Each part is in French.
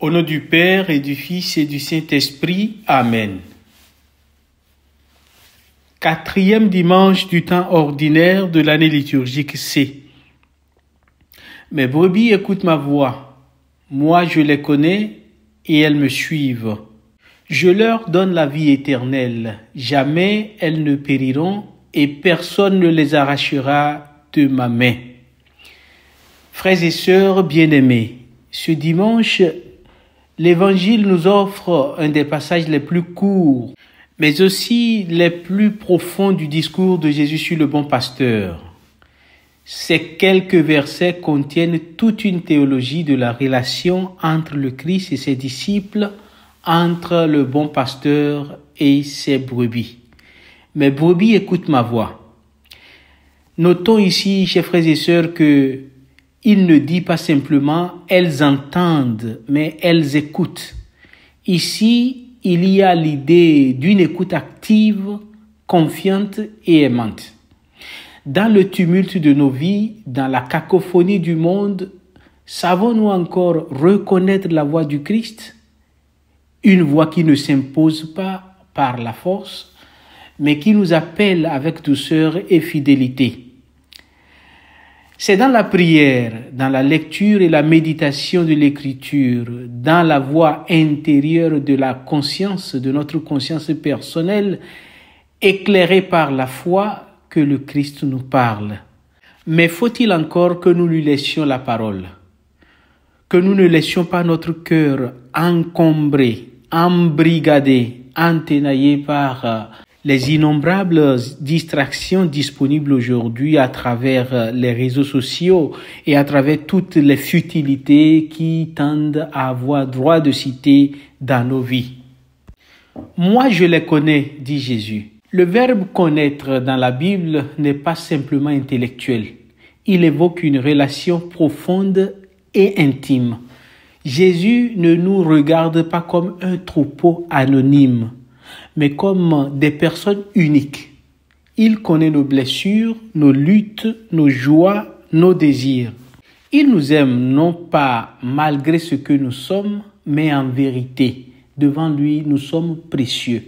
Au nom du Père et du Fils et du Saint-Esprit. Amen. 4e dimanche du temps ordinaire de l'année liturgique C. Mes brebis écoutent ma voix. Moi, je les connais et elles me suivent. Je leur donne la vie éternelle. Jamais elles ne périront et personne ne les arrachera de ma main. Frères et sœurs bien-aimés, ce dimanche, l'Évangile nous offre un des passages les plus courts, mais aussi les plus profonds du discours de Jésus sur le bon pasteur. Ces quelques versets contiennent toute une théologie de la relation entre le Christ et ses disciples, entre le bon pasteur et ses brebis. Mes brebis écoutent ma voix. Notons ici, chers frères et sœurs, que il ne dit pas simplement « elles entendent », mais « elles écoutent ». Ici, il y a l'idée d'une écoute active, confiante et aimante. Dans le tumulte de nos vies, dans la cacophonie du monde, savons-nous encore reconnaître la voix du Christ? Une voix qui ne s'impose pas par la force, mais qui nous appelle avec douceur et fidélité. C'est dans la prière, dans la lecture et la méditation de l'Écriture, dans la voix intérieure de la conscience, de notre conscience personnelle, éclairée par la foi, que le Christ nous parle. Mais faut-il encore que nous lui laissions la parole? Que nous ne laissions pas notre cœur encombré, embrigadé, entenaillé par les innombrables distractions disponibles aujourd'hui à travers les réseaux sociaux et à travers toutes les futilités qui tendent à avoir droit de cité dans nos vies. Moi, je les connais, dit Jésus. Le verbe connaître dans la Bible n'est pas simplement intellectuel. Il évoque une relation profonde et intime. Jésus ne nous regarde pas comme un troupeau anonyme, mais comme des personnes uniques. Il connaît nos blessures, nos luttes, nos joies, nos désirs. Il nous aime non pas malgré ce que nous sommes, mais en vérité. Devant lui, nous sommes précieux.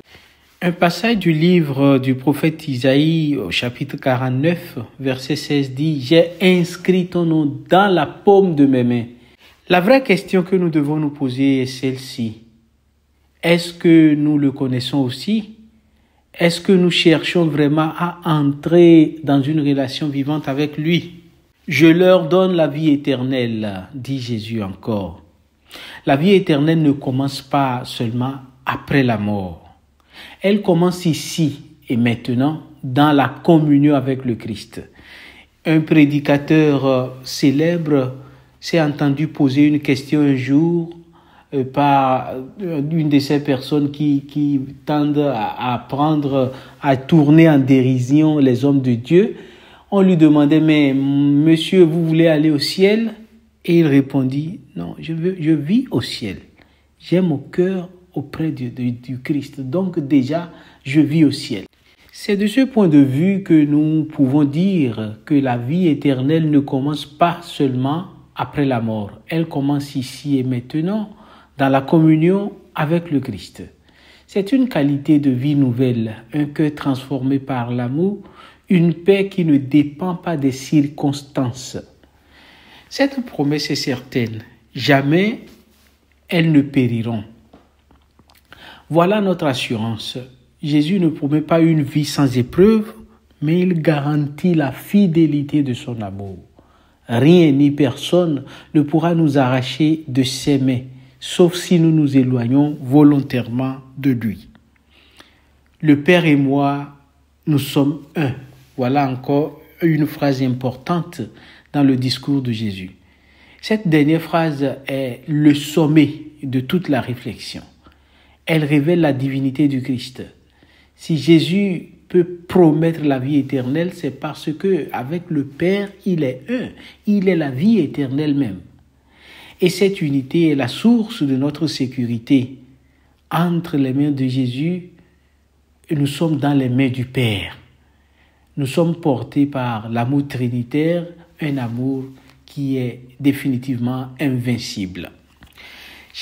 Un passage du livre du prophète Isaïe au chapitre 49, verset 16 dit « J'ai inscrit ton nom dans la paume de mes mains ». La vraie question que nous devons nous poser est celle-ci. Est-ce que nous le connaissons aussi? Est-ce que nous cherchons vraiment à entrer dans une relation vivante avec lui? Je leur donne la vie éternelle, dit Jésus encore. La vie éternelle ne commence pas seulement après la mort. Elle commence ici et maintenant dans la communion avec le Christ. Un prédicateur célèbre s'est entendu poser une question un jour par une de ces personnes qui tendent à tourner en dérision les hommes de Dieu. On lui demandait, mais monsieur, vous voulez aller au ciel? Et il répondit, non, je vis au ciel. J'ai mon cœur auprès du Christ. Donc déjà, je vis au ciel. C'est de ce point de vue que nous pouvons dire que la vie éternelle ne commence pas seulement après la mort. Elle commence ici et maintenant dans la communion avec le Christ. C'est une qualité de vie nouvelle, un cœur transformé par l'amour, une paix qui ne dépend pas des circonstances. Cette promesse est certaine. Jamais elles ne périront. Voilà notre assurance. Jésus ne promet pas une vie sans épreuve, mais il garantit la fidélité de son amour. Rien ni personne ne pourra nous arracher de ses mains, sauf si nous nous éloignons volontairement de lui. Le Père et moi, nous sommes un. Voilà encore une phrase importante dans le discours de Jésus. Cette dernière phrase est le sommet de toute la réflexion. Elle révèle la divinité du Christ. Si Jésus peut promettre la vie éternelle, c'est parce que avec le Père, il est un. Il est la vie éternelle même. Et cette unité est la source de notre sécurité. Entre les mains de Jésus, nous sommes dans les mains du Père. Nous sommes portés par l'amour trinitaire, un amour qui est définitivement invincible.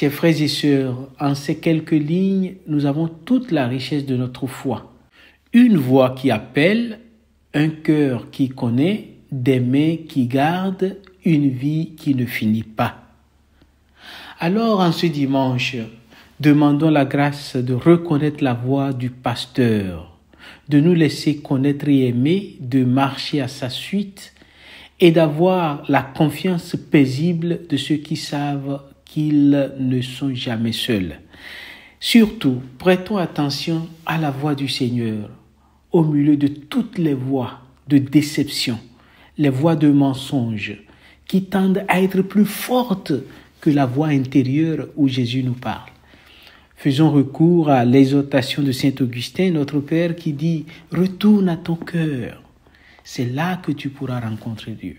Chers frères et sœurs, en ces quelques lignes, nous avons toute la richesse de notre foi. Une voix qui appelle, un cœur qui connaît, des mains qui gardent, une vie qui ne finit pas. Alors, en ce dimanche, demandons la grâce de reconnaître la voix du pasteur, de nous laisser connaître et aimer, de marcher à sa suite et d'avoir la confiance paisible de ceux qui savent qu'ils ne sont jamais seuls. Surtout, prêtons attention à la voix du Seigneur, au milieu de toutes les voix de déception, les voix de mensonges, qui tendent à être plus fortes que la voix intérieure où Jésus nous parle. Faisons recours à l'exhortation de saint Augustin, notre Père, qui dit « Retourne à ton cœur ». C'est là que tu pourras rencontrer Dieu.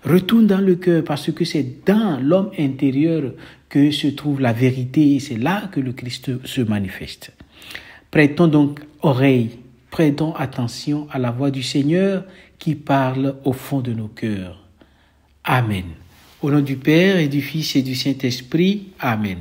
Retourne dans le cœur parce que c'est dans l'homme intérieur que se trouve la vérité et c'est là que le Christ se manifeste. Prêtons donc oreille, prêtons attention à la voix du Seigneur qui parle au fond de nos cœurs. Amen. Au nom du Père et du Fils et du Saint-Esprit. Amen.